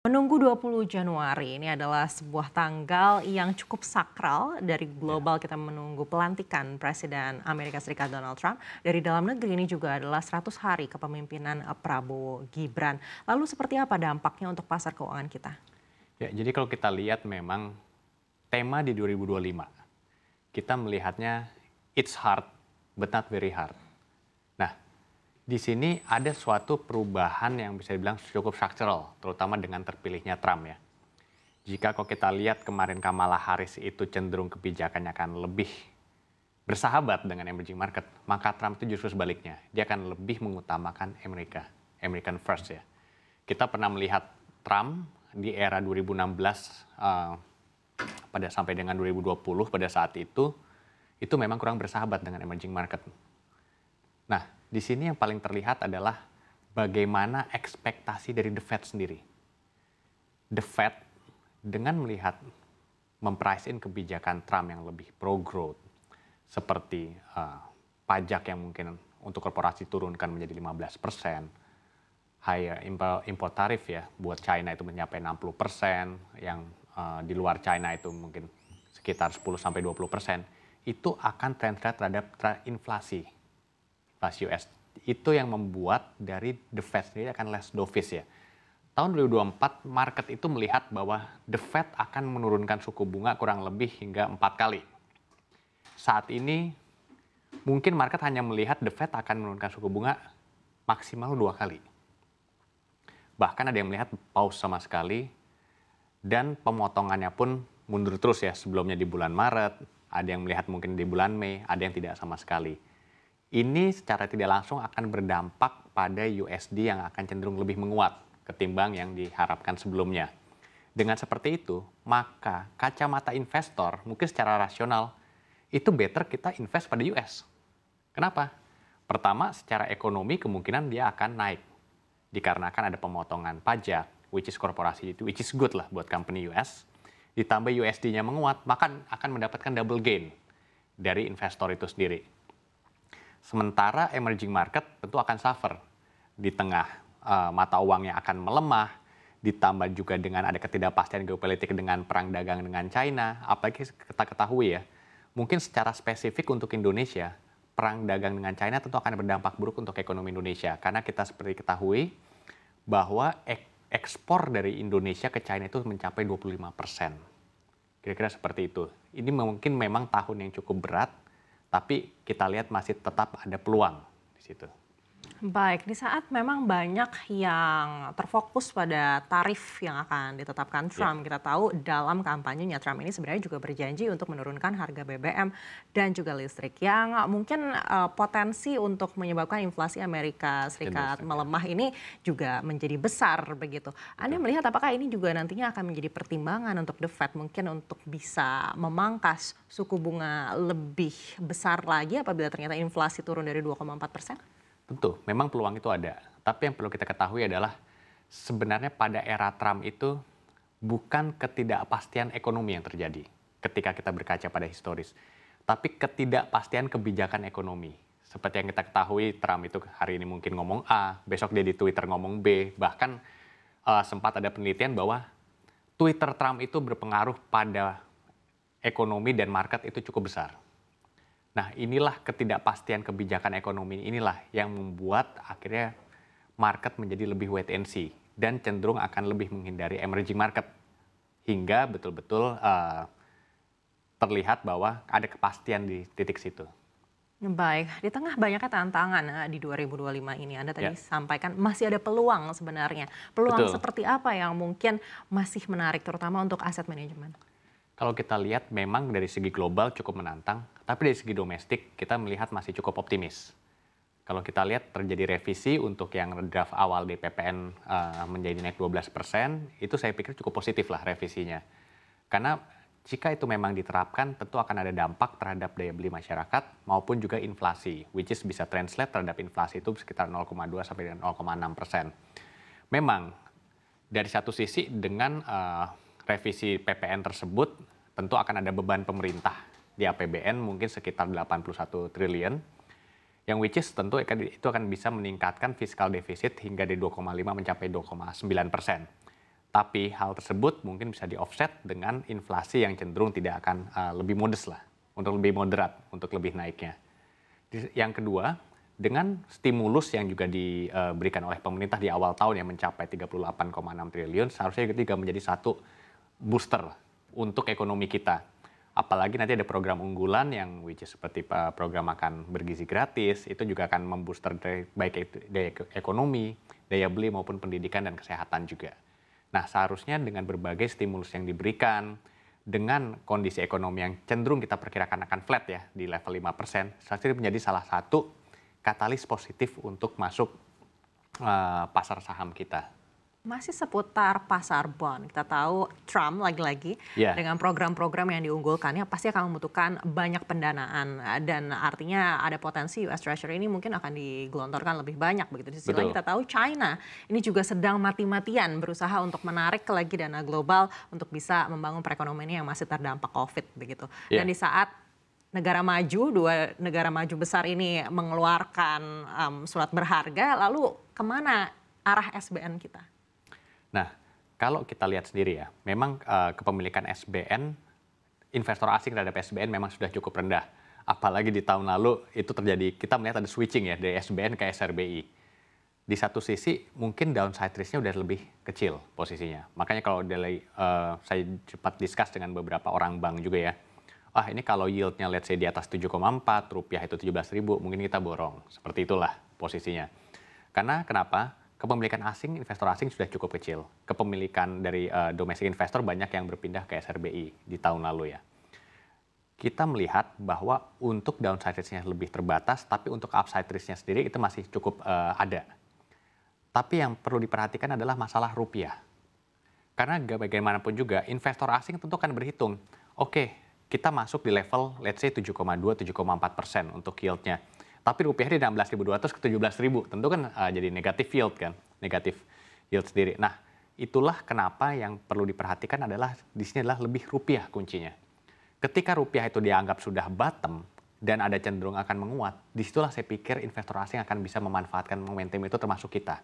Menunggu 20 Januari ini adalah sebuah tanggal yang cukup sakral dari Ya, global kita menunggu pelantikan Presiden Amerika Serikat Donald Trump. Dari dalam negeri ini juga adalah 100 hari kepemimpinan Prabowo Gibran. Lalu seperti apa dampaknya untuk pasar keuangan kita? jadi kalau kita lihat memang tema di 2025, kita melihatnya it's hard but not very hard. Nah, di sini ada suatu perubahan yang bisa dibilang cukup struktural, terutama dengan terpilihnya Trump ya. Jika kalau kita lihat kemarin Kamala Harris itu cenderung kebijakannya akan lebih bersahabat dengan emerging market, maka Trump itu justru sebaliknya. Dia akan lebih mengutamakan American first ya. Kita pernah melihat Trump di era 2016 pada sampai dengan 2020 pada saat itu memang kurang bersahabat dengan emerging market. Nah, di sini yang paling terlihat adalah bagaimana ekspektasi dari The Fed sendiri. The Fed dengan melihat memprice in kebijakan Trump yang lebih pro-growth, seperti pajak yang mungkin untuk korporasi turunkan menjadi 15%, higher import tarif ya buat China itu mencapai 60%, yang di luar China itu mungkin sekitar 10-20%, itu akan translate terhadap inflasi US. Itu yang membuat dari The Fed sendiri akan less dovish ya. Tahun 2024 market itu melihat bahwa The Fed akan menurunkan suku bunga kurang lebih hingga 4 kali. Saat ini mungkin market hanya melihat The Fed akan menurunkan suku bunga maksimal 2 kali. Bahkan ada yang melihat pause sama sekali, dan pemotongannya pun mundur terus ya, sebelumnya di bulan Maret, ada yang melihat mungkin di bulan Mei, ada yang tidak sama sekali. Ini secara tidak langsung akan berdampak pada USD yang akan cenderung lebih menguat ketimbang yang diharapkan sebelumnya. Dengan seperti itu, maka kacamata investor mungkin secara rasional itu better kita invest pada US. Kenapa? Pertama, secara ekonomi kemungkinan dia akan naik dikarenakan ada pemotongan pajak, which is korporasi itu, which is good lah buat company US. Ditambah USD-nya menguat, maka akan mendapatkan double gain dari investor itu sendiri. Sementara emerging market tentu akan suffer di tengah mata uangnya akan melemah, ditambah juga dengan ada ketidakpastian geopolitik dengan perang dagang dengan China. Apalagi kita ketahui ya, mungkin secara spesifik untuk Indonesia, perang dagang dengan China tentu akan berdampak buruk untuk ekonomi Indonesia. Karena kita seperti ketahui bahwa ekspor dari Indonesia ke China itu mencapai 25%. Kira-kira seperti itu. Ini mungkin memang tahun yang cukup berat, tapi kita lihat masih tetap ada peluang di situ. Baik, di saat memang banyak yang terfokus pada tarif yang akan ditetapkan Ya, Trump, kita tahu dalam kampanyenya Trump ini sebenarnya juga berjanji untuk menurunkan harga BBM dan juga listrik yang mungkin potensi untuk menyebabkan inflasi Amerika Serikat Indonesia, ya, melemah ini juga menjadi besar begitu. Anda betul. melihat apakah ini juga nantinya akan menjadi pertimbangan untuk The Fed mungkin untuk bisa memangkas suku bunga lebih besar lagi apabila ternyata inflasi turun dari 2,4%? Tentu, memang peluang itu ada. Tapi yang perlu kita ketahui adalah sebenarnya pada era Trump itu bukan ketidakpastian ekonomi yang terjadi ketika kita berkaca pada historis, tapi ketidakpastian kebijakan ekonomi. Seperti yang kita ketahui, Trump itu hari ini mungkin ngomong A, besok dia di Twitter ngomong B, bahkan sempat ada penelitian bahwa Twitter Trump itu berpengaruh pada ekonomi dan market itu cukup besar. Nah, inilah ketidakpastian kebijakan ekonomi inilah yang membuat akhirnya market menjadi lebih wait and see dan cenderung akan lebih menghindari emerging market hingga betul-betul terlihat bahwa ada kepastian di titik situ. Baik, di tengah banyaknya tantangan di 2025 ini, Anda tadi Ya, sampaikan masih ada peluang sebenarnya. Peluang betul. seperti apa yang mungkin masih menarik terutama untuk aset manajemen? Kalau kita lihat memang dari segi global cukup menantang, tapi dari segi domestik kita melihat masih cukup optimis. Kalau kita lihat terjadi revisi untuk yang draft awal BPPN menjadi naik 12%, itu saya pikir cukup positif lah revisinya. Karena jika itu memang diterapkan, tentu akan ada dampak terhadap daya beli masyarakat maupun juga inflasi, which is bisa translate terhadap inflasi itu sekitar 0,2 sampai dengan 0,6%. Memang dari satu sisi dengan revisi PPN tersebut, tentu akan ada beban pemerintah di APBN mungkin sekitar 81 triliun, yang which is tentu itu akan bisa meningkatkan fiskal defisit hingga dari 2,5 mencapai 2,9%. Tapi hal tersebut mungkin bisa di-offset dengan inflasi yang cenderung tidak akan lebih modest lah, untuk lebih moderat, untuk lebih naiknya. Yang kedua, dengan stimulus yang juga diberikan oleh pemerintah di awal tahun yang mencapai 38,6 triliun, seharusnya itu juga menjadi satu booster untuk ekonomi kita. Apalagi nanti ada program unggulan yang which is seperti program makan bergizi gratis, itu juga akan membooster baik itu daya ekonomi, daya beli maupun pendidikan dan kesehatan juga. Nah, seharusnya dengan berbagai stimulus yang diberikan, dengan kondisi ekonomi yang cenderung kita perkirakan akan flat ya di level 5%, seharusnya menjadi salah satu katalis positif untuk masuk pasar saham kita. Masih seputar pasar bond, kita tahu Trump lagi-lagi dengan program-program yang diunggulkannya pasti akan membutuhkan banyak pendanaan dan artinya ada potensi US Treasury ini mungkin akan digelontorkan lebih banyak begitu. Di sisi lain kita tahu China ini juga sedang mati-matian berusaha untuk menarik lagi dana global untuk bisa membangun perekonomian yang masih terdampak COVID begitu. Dan di saat dua negara maju besar ini mengeluarkan surat berharga, lalu kemana arah SBN kita? Nah, kalau kita lihat sendiri ya, memang kepemilikan SBN, investor asing terhadap SBN memang sudah cukup rendah. Apalagi di tahun lalu itu terjadi, kita melihat ada switching ya dari SBN ke SRBI. Di satu sisi mungkin downside risk-nya udah lebih kecil posisinya. Makanya kalau saya cepat discuss dengan beberapa orang bank juga ya, ini kalau yield-nya let's say di atas 7,4, rupiah itu 17.000, mungkin kita borong. Seperti itulah posisinya. Karena kenapa? Kepemilikan asing, investor asing sudah cukup kecil. Kepemilikan dari domestic investor banyak yang berpindah ke SRBI di tahun lalu ya. Kita melihat bahwa untuk downside risk-nya lebih terbatas, tapi untuk upside risk-nya sendiri itu masih cukup ada. Tapi yang perlu diperhatikan adalah masalah rupiah. Karena bagaimanapun juga investor asing tentu akan berhitung, oke, kita masuk di level let's say 7,2-7,4% untuk yield-nya. Tapi rupiahnya di 16.200 ke 17.000, tentu kan jadi negatif yield kan, negatif yield sendiri. Nah, itulah kenapa yang perlu diperhatikan adalah di sini adalah lebih rupiah kuncinya. Ketika rupiah itu dianggap sudah bottom dan ada cenderung akan menguat, disitulah saya pikir investor asing akan bisa memanfaatkan momentum itu termasuk kita.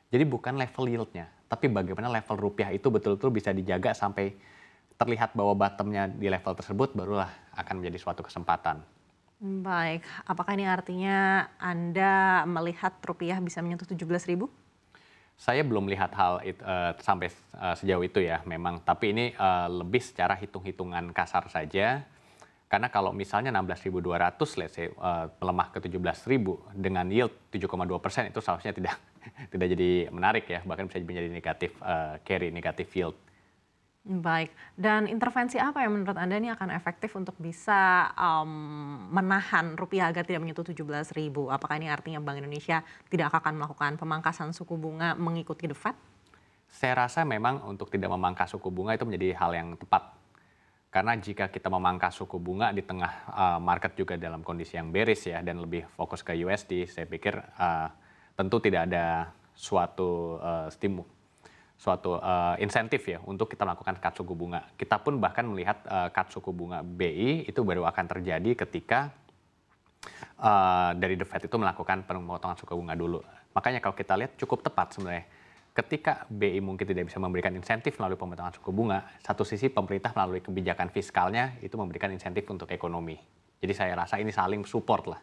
Jadi bukan level yield-nya, tapi bagaimana level rupiah itu betul-betul bisa dijaga sampai terlihat bahwa bottom-nya di level tersebut, barulah akan menjadi suatu kesempatan. Baik, apakah ini artinya Anda melihat rupiah bisa menyentuh 17.000? Saya belum melihat hal itu sampai sejauh itu ya memang, tapi ini lebih secara hitung-hitungan kasar saja. Karena kalau misalnya 16.200 let's say melemah ke 17.000 dengan yield 7,2% itu seharusnya tidak jadi menarik ya, bahkan bisa menjadi negatif carry, negatif yield. Baik, dan intervensi apa yang menurut Anda ini akan efektif untuk bisa menahan rupiah agar tidak menyentuh 17.000? Apakah ini artinya Bank Indonesia tidak akan melakukan pemangkasan suku bunga mengikuti The Fed? Saya rasa memang untuk tidak memangkas suku bunga itu menjadi hal yang tepat. Karena jika kita memangkas suku bunga di tengah market juga dalam kondisi yang bearish ya dan lebih fokus ke USD, saya pikir tentu tidak ada suatu suatu insentif ya untuk kita melakukan cut suku bunga. Kita pun bahkan melihat cut suku bunga BI itu baru akan terjadi ketika dari The Fed itu melakukan pemotongan suku bunga dulu. Makanya kalau kita lihat cukup tepat sebenarnya. Ketika BI mungkin tidak bisa memberikan insentif melalui pemotongan suku bunga, satu sisi pemerintah melalui kebijakan fiskalnya itu memberikan insentif untuk ekonomi. Jadi saya rasa ini saling support lah.